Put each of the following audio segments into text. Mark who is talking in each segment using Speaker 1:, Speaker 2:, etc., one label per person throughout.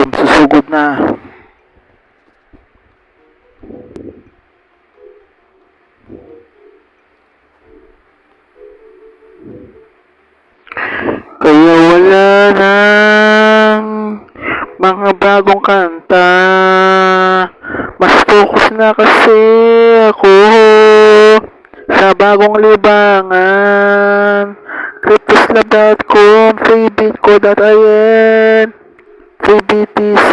Speaker 1: quantum, susugod na. Kaya wala nang mga bagong kanta. Mas focus na kasi ako sa bagong libangan. Cryptoslab.com, freebitco.in, freebtc,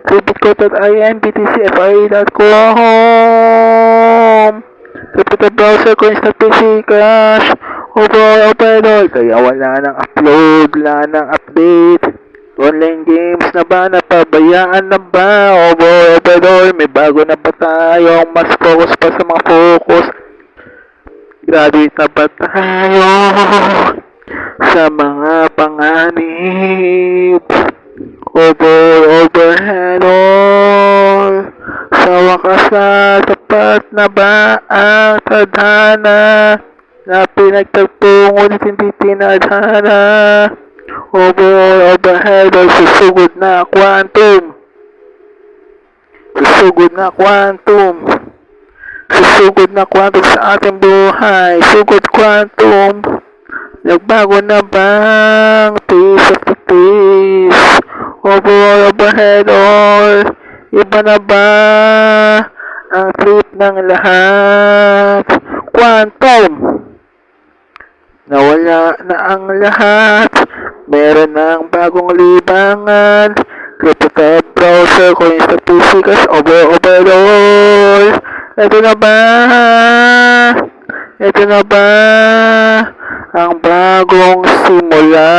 Speaker 1: freebitco.in, btcfi.com, crypto browser ko instant PC cash, overall operator. Kaya wala nang upload, wala nang update. Online games na ba? Napabayaan na ba? Overall, may bago na ba tayong mas focus pa sa mga focus? Graduate na ba tayo sa mga panganib? Overhead all. Sa wakas na tapat na ba ang tadhana na pinagtagpo ngunit hindi tinadhana? Overhead all. Susugod na quantum. Susugod na quantum. Susugod na quantum sa ating buhay. Sugod quantum. Nagbago na bang piece of the piece? Overhead all. Iba na ba ang trip ng lahat? Quantum. Nawala na ang lahat. Meron ng bagong libangan. Crypto browser ko instant PC kas overall. Ito na ba? Ito na ba ang bagong simula?